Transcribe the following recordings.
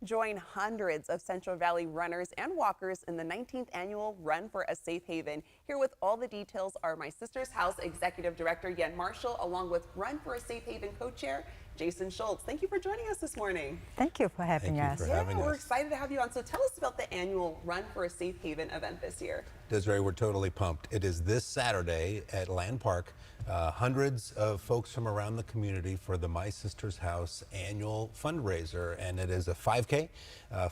Join hundreds of Central Valley runners and walkers in the 19th annual Run for a Safe Haven. Here with all the details are my sister's house Executive Director Yen Marshall, along with Run for a Safe Haven co-chair Jason Schultz. Thank you for joining us this morning. Thank you for having us. We're excited to have you on. So tell us about the annual Run for a Safe Haven event this year. Desiree, we're totally pumped. It is this Saturday at Land Park. Hundreds of folks from around the community for the My Sister's House annual fundraiser, and it is a 5K.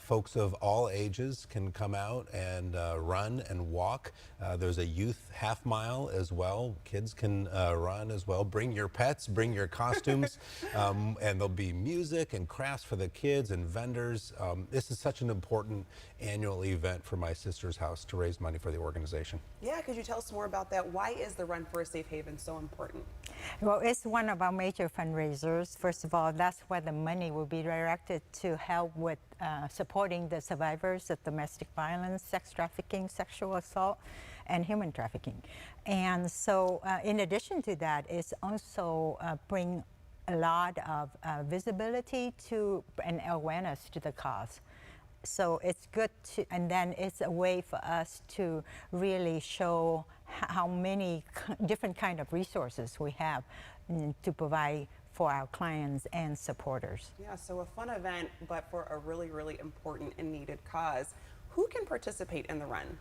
Folks of all ages can come out and run and walk. There's a youth half mile as well. Kids can run as well. Bring your pets, bring your costumes, and there'll be music and crafts for the kids and vendors. This is such an important annual event for My Sister's House to raise money for the organization. Yeah, could you tell us more about that? Why is the Run for a Safe Haven so important? Well, it's one of our major fundraisers. First of all, that's where the money will be directed to help with supporting the survivors of domestic violence, sex trafficking, sexual assault, and human trafficking. And so in addition to that, it's also bring a lot of visibility to and awareness to the cause. So it's good to, and then it's a way for us to really show how many different kind of resources we have to provide for our clients and supporters. Yeah, so a fun event, but for a really, really important and needed cause. Who can participate in the run?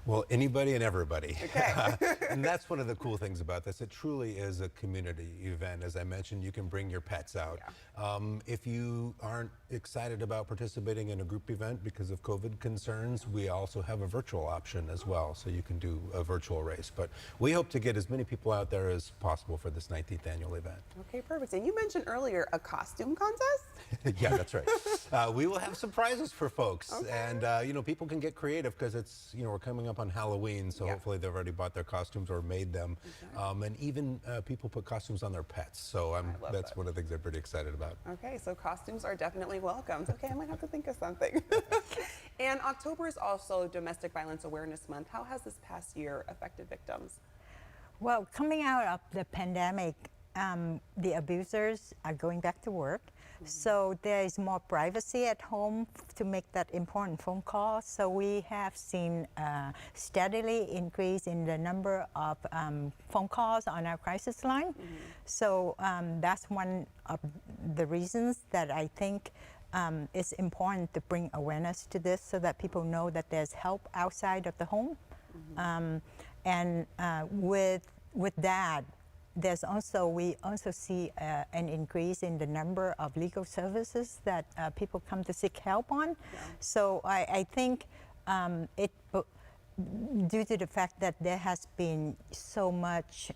Well, anybody and everybody. Okay. And that's one of the cool things about this. It truly is a community event. As I mentioned, you can bring your pets out. Yeah. If you aren't excited about participating in a group event because of COVID concerns, we also have a virtual option as well, so you can do a virtual race. But we hope to get as many people out there as possible for this 19th annual event. Okay, perfect. And you mentioned earlier a costume contest? Yeah, that's right. We will have some prizes for folks. Okay. And, you know, people can get creative because it's, you know, we're coming up on Halloween, so hopefully they've already bought their costumes or made them. Okay. And even people put costumes on their pets, so that's one of the things I'm pretty excited about. Okay, so costumes are definitely welcomed. Okay, I might have to think of something. And October is also Domestic Violence Awareness Month. How has this past year affected victims? Well, coming out of the pandemic, the abusers are going back to work. So there is more privacy at home to make that important phone call. So we have seen steadily increase in the number of phone calls on our crisis line. So that's one of the reasons that I think it's important to bring awareness to this so that people know that there's help outside of the home. And with that, there's also, we also see an increase in the number of legal services that people come to seek help on. Yeah. So I think due to the fact that there has been so much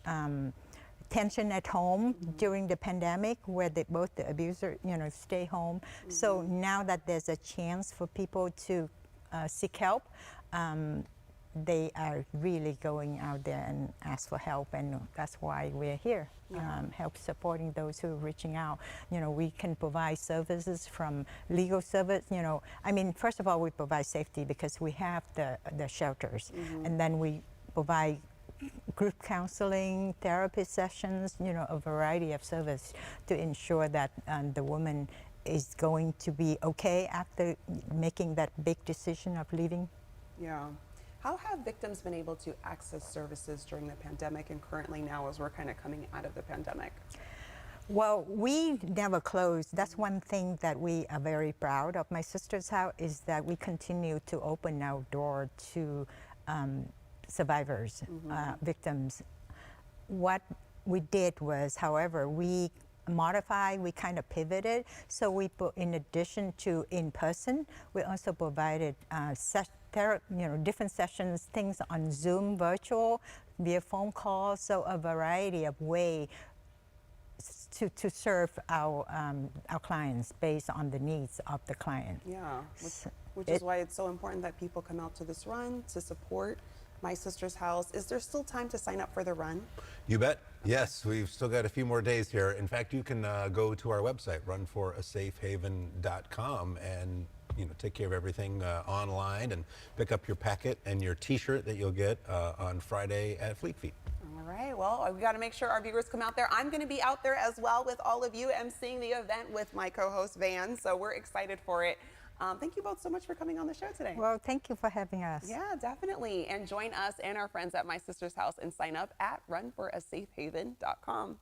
tension at home during the pandemic where both the abuser, you know, stay home. So now that there's a chance for people to seek help, they are really going out there and ask for help, and that's why we're here, help supporting those who are reaching out. You know, we can provide services from legal service, you know, I mean, first of all, we provide safety because we have the shelters, and then we provide group counseling, therapy sessions, you know, a variety of service to ensure that the woman is going to be okay after making that big decision of leaving. Yeah. How have victims been able to access services during the pandemic and currently now as we're kind of coming out of the pandemic? Well, we never closed. That's one thing that we are very proud of My Sister's House, is that we continue to open our door to survivors, victims. What we did was, however, we modified, we kind of pivoted. So we put, in addition to in-person, we also provided different sessions, things on Zoom, virtual, via phone call, so a variety of ways to serve our clients based on the needs of the client. Yeah, which is why it's so important that people come out to this run to support My Sister's House. Is there still time to sign up for the run? You bet. Yes, we've still got a few more days here. In fact, you can go to our website, runforasafehaven.com, and take care of everything online and pick up your packet and your T-shirt that you'll get on Friday at Fleet Feet. All right, well, we got to make sure our viewers come out there. I'm going to be out there as well with all of you, emceeing the event with my co-host Van, so we're excited for it. Thank you both so much for coming on the show today. Well, thank you for having us. Yeah, definitely. And join us and our friends at My Sister's House and sign up at runforasafehaven.com.